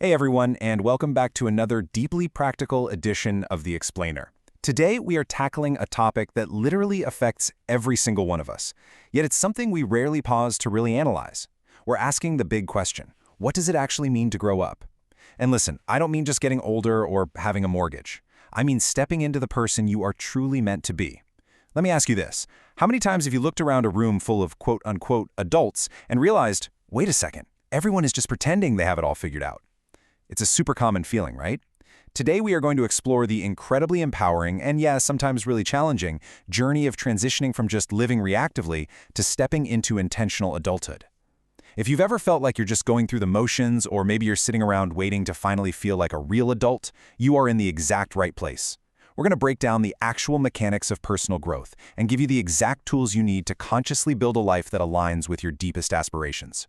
Hey everyone, and welcome back to another deeply practical edition of The Explainer. Today we are tackling a topic that literally affects every single one of us, yet it's something we rarely pause to really analyze. We're asking the big question: what does it actually mean to grow up? And listen, I don't mean just getting older or having a mortgage. I mean stepping into the person you are truly meant to be. Let me ask you this: how many times have you looked around a room full of quote-unquote adults and realized, wait a second, everyone is just pretending they have it all figured out? It's a super common feeling, right? Today we are going to explore the incredibly empowering and, sometimes really challenging journey of transitioning from just living reactively to stepping into intentional adulthood. If you've ever felt like you're just going through the motions, or maybe you're sitting around waiting to finally feel like a real adult, you are in the exact right place. We're going to break down the actual mechanics of personal growth and give you the exact tools you need to consciously build a life that aligns with your deepest aspirations.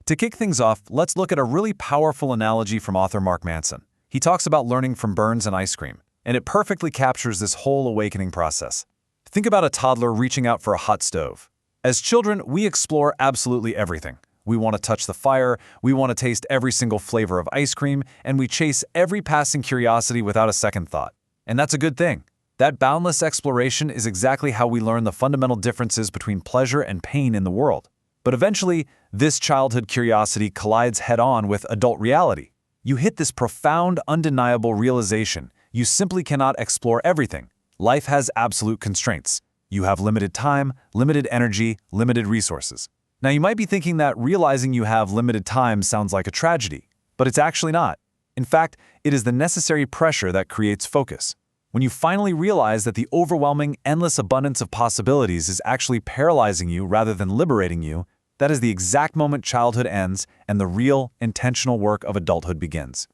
To kick things off, let's look at a really powerful analogy from author Mark Manson. He talks about learning from burns and ice cream, and it perfectly captures this whole awakening process. Think about a toddler reaching out for a hot stove. As children, we explore absolutely everything. We want to touch the fire, we want to taste every single flavor of ice cream, and we chase every passing curiosity without a second thought. And that's a good thing. That boundless exploration is exactly how we learn the fundamental differences between pleasure and pain in the world. But eventually, this childhood curiosity collides head-on with adult reality. You hit this profound, undeniable realization: you simply cannot explore everything. Life has absolute constraints. You have limited time, limited energy, limited resources. Now, you might be thinking that realizing you have limited time sounds like a tragedy, but it's actually not. In fact, it is the necessary pressure that creates focus. When you finally realize that the overwhelming, endless abundance of possibilities is actually paralyzing you rather than liberating you, that is the exact moment childhood ends and the real, intentional work of adulthood begins.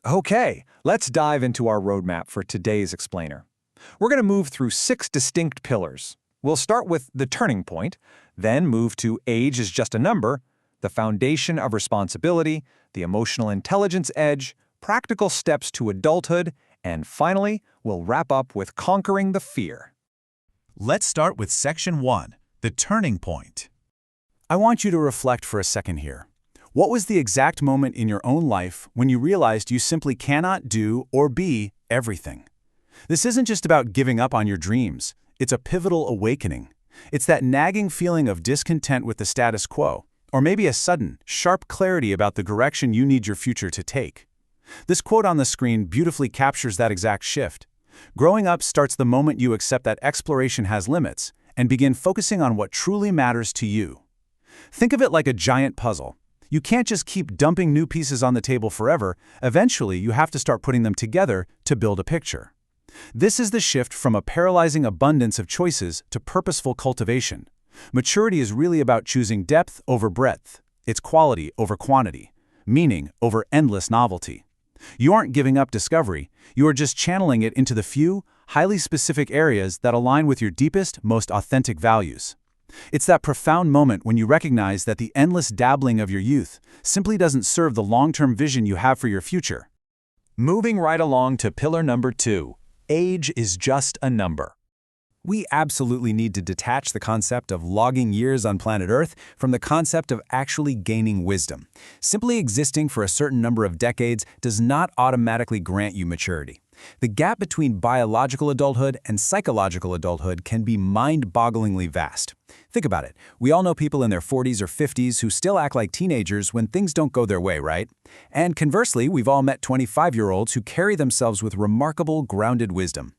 Okay, let's dive into our roadmap for today's explainer. We're going to move through 6 distinct pillars. We'll start with the turning point, then move to age is just a number, the foundation of responsibility, the emotional intelligence edge, practical steps to adulthood, and finally, we'll wrap up with conquering the fear. Let's start with Section 1, the turning point. I want you to reflect for a second here. What was the exact moment in your own life when you realized you simply cannot do or be everything? This isn't just about giving up on your dreams. It's a pivotal awakening. It's that nagging feeling of discontent with the status quo, or maybe a sudden, sharp clarity about the direction you need your future to take. This quote on the screen beautifully captures that exact shift. Growing up starts the moment you accept that exploration has limits and begin focusing on what truly matters to you. Think of it like a giant puzzle. You can't just keep dumping new pieces on the table forever. Eventually, you have to start putting them together to build a picture. This is the shift from a paralyzing abundance of choices to purposeful cultivation. Maturity is really about choosing depth over breadth. It's quality over quantity, meaning over endless novelty. You aren't giving up discovery, you are just channeling it into the few, highly specific areas that align with your deepest, most authentic values. It's that profound moment when you recognize that the endless dabbling of your youth simply doesn't serve the long-term vision you have for your future. Moving right along to pillar number 2, age is just a number. We absolutely need to detach the concept of logging years on planet Earth from the concept of actually gaining wisdom. Simply existing for a certain number of decades does not automatically grant you maturity. The gap between biological adulthood and psychological adulthood can be mind-bogglingly vast. Think about it. We all know people in their 40s or 50s who still act like teenagers when things don't go their way, right? And conversely, we've all met 25-year-olds who carry themselves with remarkable, grounded wisdom.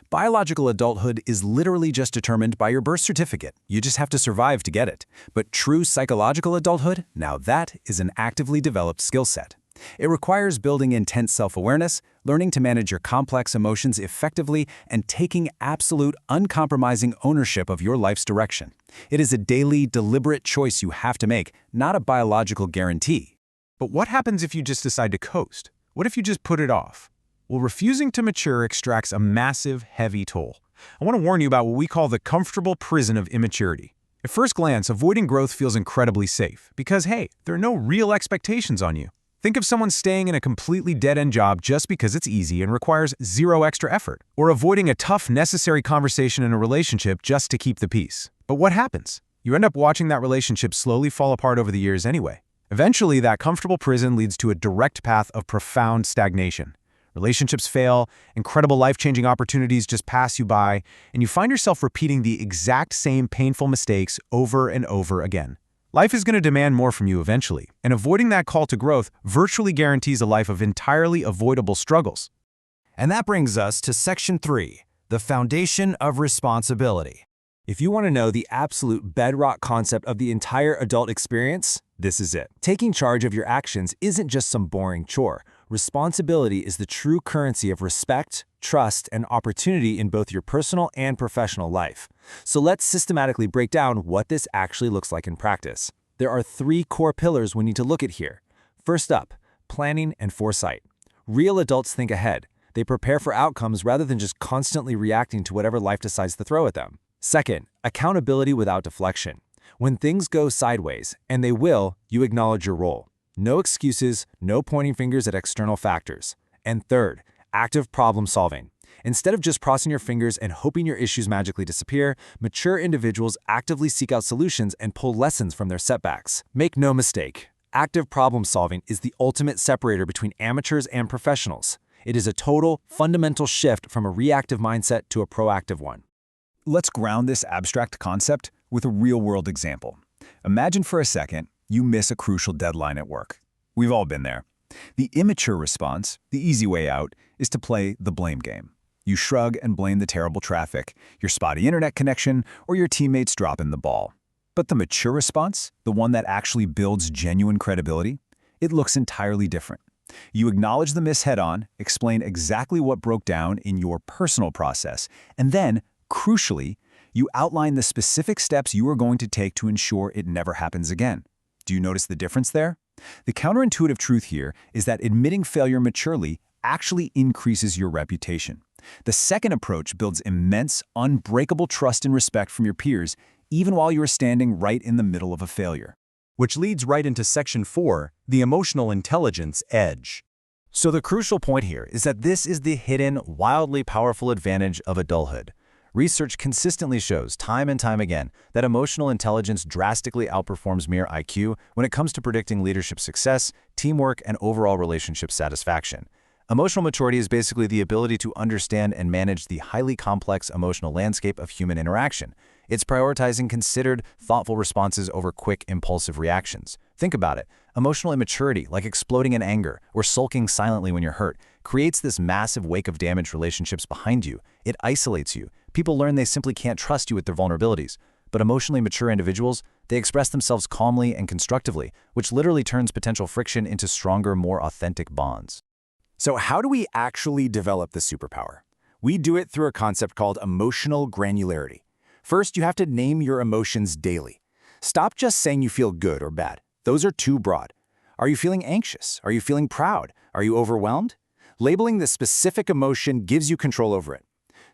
Biological adulthood is literally just determined by your birth certificate. You just have to survive to get it. But true psychological adulthood, now that is an actively developed skill set. It requires building intense self-awareness, learning to manage your complex emotions effectively, and taking absolute, uncompromising ownership of your life's direction. It is a daily, deliberate choice you have to make, not a biological guarantee. But what happens if you just decide to coast? What if you just put it off? Well, refusing to mature extracts a massive, heavy toll. I want to warn you about what we call the comfortable prison of immaturity. At first glance, avoiding growth feels incredibly safe because, hey, there are no real expectations on you. Think of someone staying in a completely dead-end job just because it's easy and requires zero extra effort, or avoiding a tough, necessary conversation in a relationship just to keep the peace. But what happens? You end up watching that relationship slowly fall apart over the years anyway. Eventually, that comfortable prison leads to a direct path of profound stagnation. Relationships fail, incredible life-changing opportunities just pass you by, and you find yourself repeating the exact same painful mistakes over and over again. Life is going to demand more from you eventually, and avoiding that call to growth virtually guarantees a life of entirely avoidable struggles. And that brings us to Section 3, the foundation of responsibility. If you want to know the absolute bedrock concept of the entire adult experience, this is it. Taking charge of your actions isn't just some boring chore. Responsibility is the true currency of respect, trust, and opportunity in both your personal and professional life. So let's systematically break down what this actually looks like in practice. There are 3 core pillars we need to look at here. First up, planning and foresight. Real adults think ahead. They prepare for outcomes rather than just constantly reacting to whatever life decides to throw at them. Second, accountability without deflection. When things go sideways, and they will, you acknowledge your role. No excuses, no pointing fingers at external factors. And third, active problem solving. Instead of just crossing your fingers and hoping your issues magically disappear, mature individuals actively seek out solutions and pull lessons from their setbacks. Make no mistake, active problem solving is the ultimate separator between amateurs and professionals. It is a total, fundamental shift from a reactive mindset to a proactive one. Let's ground this abstract concept with a real-world example. Imagine for a second you miss a crucial deadline at work. We've all been there. The immature response, the easy way out, is to play the blame game. You shrug and blame the terrible traffic, your spotty internet connection, or your teammates dropping the ball. But the mature response, the one that actually builds genuine credibility, it looks entirely different. You acknowledge the miss head-on, explain exactly what broke down in your personal process, and then, crucially, you outline the specific steps you are going to take to ensure it never happens again. Do you notice the difference there? The counterintuitive truth here is that admitting failure maturely actually increases your reputation. The second approach builds immense, unbreakable trust and respect from your peers, even while you are standing right in the middle of a failure. Which leads right into Section 4, the emotional intelligence edge. So the crucial point here is that this is the hidden, wildly powerful advantage of adulthood. Research consistently shows time and time again that emotional intelligence drastically outperforms mere IQ when it comes to predicting leadership success, teamwork, and overall relationship satisfaction. Emotional maturity is basically the ability to understand and manage the highly complex emotional landscape of human interaction. It's prioritizing considered, thoughtful responses over quick, impulsive reactions. Think about it. Emotional immaturity, like exploding in anger or sulking silently when you're hurt, creates this massive wake of damaged relationships behind you. It isolates you. People learn they simply can't trust you with their vulnerabilities. But emotionally mature individuals, they express themselves calmly and constructively, which literally turns potential friction into stronger, more authentic bonds. So how do we actually develop this superpower? We do it through a concept called emotional granularity. First, you have to name your emotions daily. Stop just saying you feel good or bad. Those are too broad. Are you feeling anxious? Are you feeling proud? Are you overwhelmed? Labeling the specific emotion gives you control over it.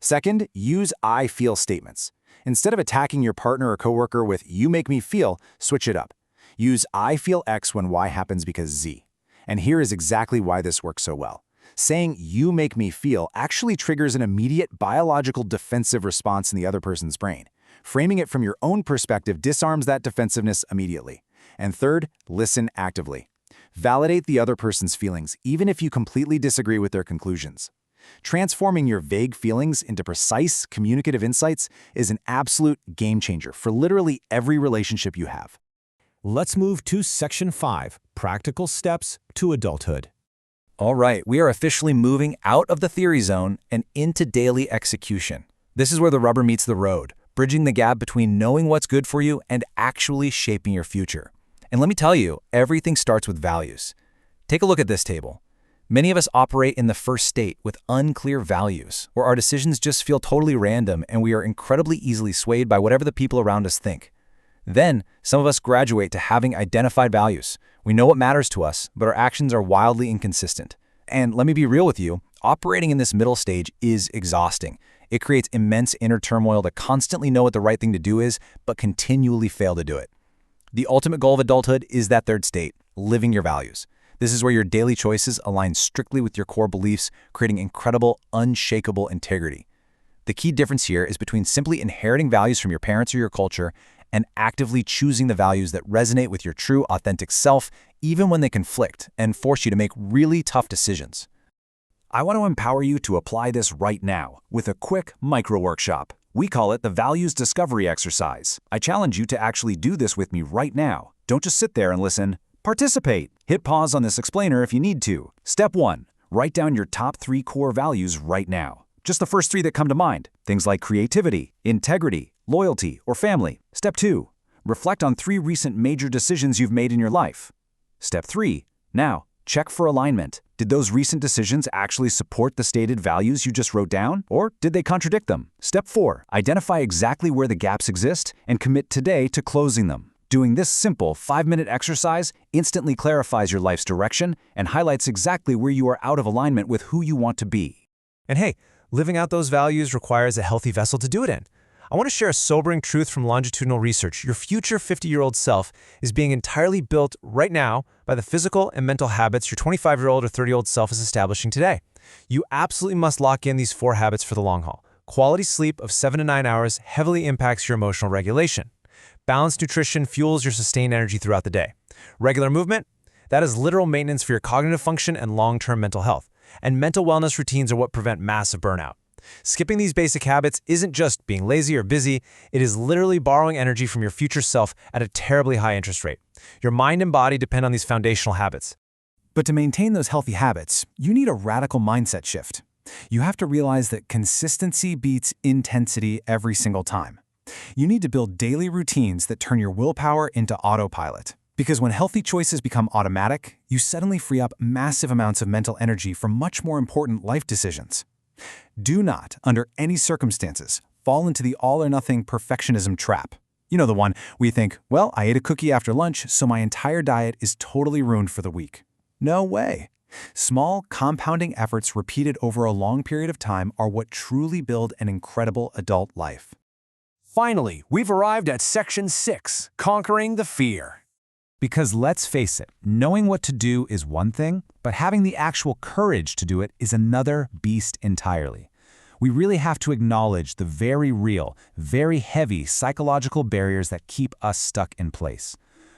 Second, use I feel statements. Instead of attacking your partner or coworker with "you make me feel," switch it up. Use I feel X when Y happens because Z. And here is exactly why this works so well. Saying "you make me feel" actually triggers an immediate biological defensive response in the other person's brain. Framing it from your own perspective disarms that defensiveness immediately. And third, listen actively. Validate the other person's feelings, even if you completely disagree with their conclusions. Transforming your vague feelings into precise, communicative insights is an absolute game changer for literally every relationship you have. Let's move to Section 5, practical steps to adulthood. All right, we are officially moving out of the theory zone and into daily execution. This is where the rubber meets the road, bridging the gap between knowing what's good for you and actually shaping your future. And let me tell you, everything starts with values. Take a look at this table. Many of us operate in the first state with unclear values, where our decisions just feel totally random and we are incredibly easily swayed by whatever the people around us think. Then, some of us graduate to having identified values. We know what matters to us, but our actions are wildly inconsistent. And let me be real with you, operating in this middle stage is exhausting. It creates immense inner turmoil to constantly know what the right thing to do is, but continually fail to do it. The ultimate goal of adulthood is that third state, living your values. This is where your daily choices align strictly with your core beliefs, creating incredible, unshakable integrity. The key difference here is between simply inheriting values from your parents or your culture and actively choosing the values that resonate with your true, authentic self, even when they conflict and force you to make really tough decisions. I want to empower you to apply this right now with a quick micro-workshop. We call it the Values Discovery Exercise. I challenge you to actually do this with me right now. Don't just sit there and listen. Participate. Hit pause on this explainer if you need to. Step 1. Write down your top 3 core values right now. Just the first 3 that come to mind. Things like creativity, integrity, loyalty, or family. Step 2. Reflect on 3 recent major decisions you've made in your life. Step 3. Now, check for alignment. Did those recent decisions actually support the stated values you just wrote down, or did they contradict them? Step 4. Identify exactly where the gaps exist and commit today to closing them. Doing this simple 5-minute exercise instantly clarifies your life's direction and highlights exactly where you are out of alignment with who you want to be. And hey, living out those values requires a healthy vessel to do it in. I want to share a sobering truth from longitudinal research. Your future 50-year-old self is being entirely built right now by the physical and mental habits your 25-year-old or 30-year-old self is establishing today. You absolutely must lock in these 4 habits for the long haul. Quality sleep of 7 to 9 hours heavily impacts your emotional regulation. Balanced nutrition fuels your sustained energy throughout the day. Regular movement, that is literal maintenance for your cognitive function and long-term mental health. And mental wellness routines are what prevent massive burnout. Skipping these basic habits isn't just being lazy or busy, it is literally borrowing energy from your future self at a terribly high interest rate. Your mind and body depend on these foundational habits. But to maintain those healthy habits, you need a radical mindset shift. You have to realize that consistency beats intensity every single time. You need to build daily routines that turn your willpower into autopilot. Because when healthy choices become automatic, you suddenly free up massive amounts of mental energy for much more important life decisions. Do not, under any circumstances, fall into the all-or-nothing perfectionism trap. You know the one where you think, well, I ate a cookie after lunch, so my entire diet is totally ruined for the week. No way. Small, compounding efforts repeated over a long period of time are what truly build an incredible adult life. Finally, we've arrived at Section 6, Conquering the Fear. Because let's face it, knowing what to do is one thing, but having the actual courage to do it is another beast entirely. We really have to acknowledge the very real, very heavy psychological barriers that keep us stuck in place.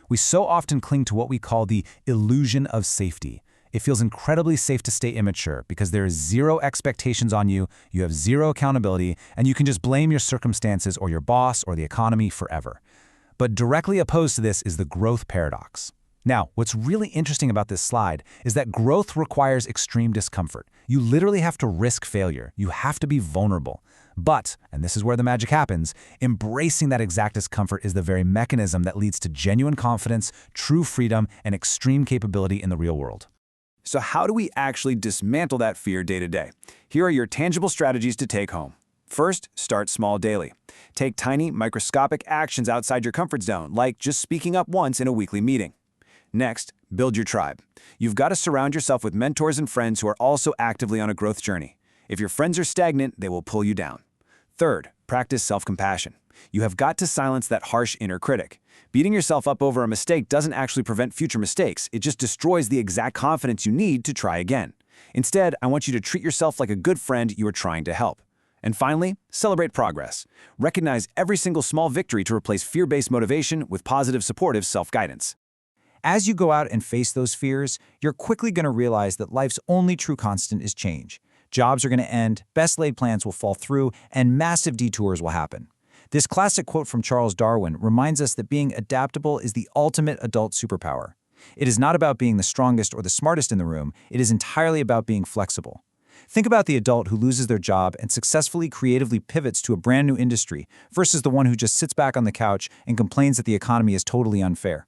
We so often cling to what we call the illusion of safety. It feels incredibly safe to stay immature because there is zero expectations on you, you have zero accountability, and you can just blame your circumstances or your boss or the economy forever. But directly opposed to this is the growth paradox. Now, what's really interesting about this slide is that growth requires extreme discomfort. You literally have to risk failure. You have to be vulnerable. But, and this is where the magic happens, embracing that exact discomfort is the very mechanism that leads to genuine confidence, true freedom, and extreme capability in the real world. So how do we actually dismantle that fear day to day? Here are your tangible strategies to take home. First, start small daily. Take tiny, microscopic actions outside your comfort zone, like just speaking up once in a weekly meeting. Next, build your tribe. You've got to surround yourself with mentors and friends who are also actively on a growth journey. If your friends are stagnant, they will pull you down. Third, practice self-compassion. You have got to silence that harsh inner critic. Beating yourself up over a mistake doesn't actually prevent future mistakes. It just destroys the exact confidence you need to try again. Instead, I want you to treat yourself like a good friend you are trying to help. And finally, celebrate progress. Recognize every single small victory to replace fear-based motivation with positive, supportive self-guidance. As you go out and face those fears, you're quickly going to realize that life's only true constant is change. Jobs are going to end, best-laid plans will fall through, and massive detours will happen. This classic quote from Charles Darwin reminds us that being adaptable is the ultimate adult superpower. It is not about being the strongest or the smartest in the room, it is entirely about being flexible. Think about the adult who loses their job and successfully creatively pivots to a brand new industry versus the one who just sits back on the couch and complains that the economy is totally unfair.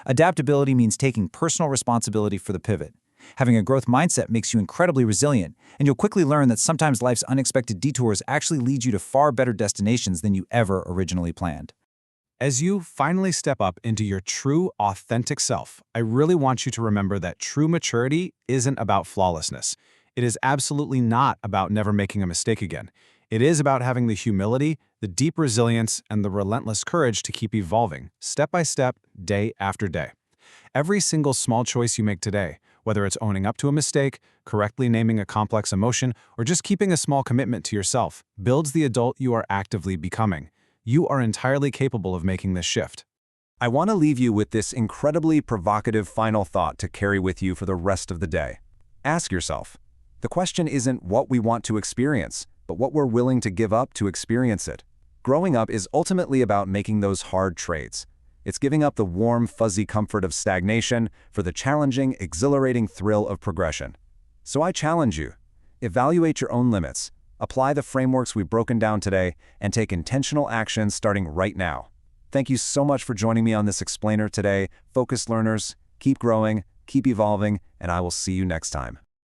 Adaptability means taking personal responsibility for the pivot. Having a growth mindset makes you incredibly resilient, and you'll quickly learn that sometimes life's unexpected detours actually lead you to far better destinations than you ever originally planned. As you finally step up into your true, authentic self, I really want you to remember that true maturity isn't about flawlessness. It is absolutely not about never making a mistake again. It is about having the humility, the deep resilience, and the relentless courage to keep evolving, step by step, day after day. Every single small choice you make today, whether it's owning up to a mistake, correctly naming a complex emotion, or just keeping a small commitment to yourself, builds the adult you are actively becoming. You are entirely capable of making this shift. I want to leave you with this incredibly provocative final thought to carry with you for the rest of the day. Ask yourself, the question isn't what we want to experience, but what we're willing to give up to experience it. Growing up is ultimately about making those hard trades. It's giving up the warm, fuzzy comfort of stagnation for the challenging, exhilarating thrill of progression. So I challenge you, evaluate your own limits, apply the frameworks we've broken down today, and take intentional action starting right now. Thank you so much for joining me on this explainer today. Focused learners, keep growing, keep evolving, and I will see you next time.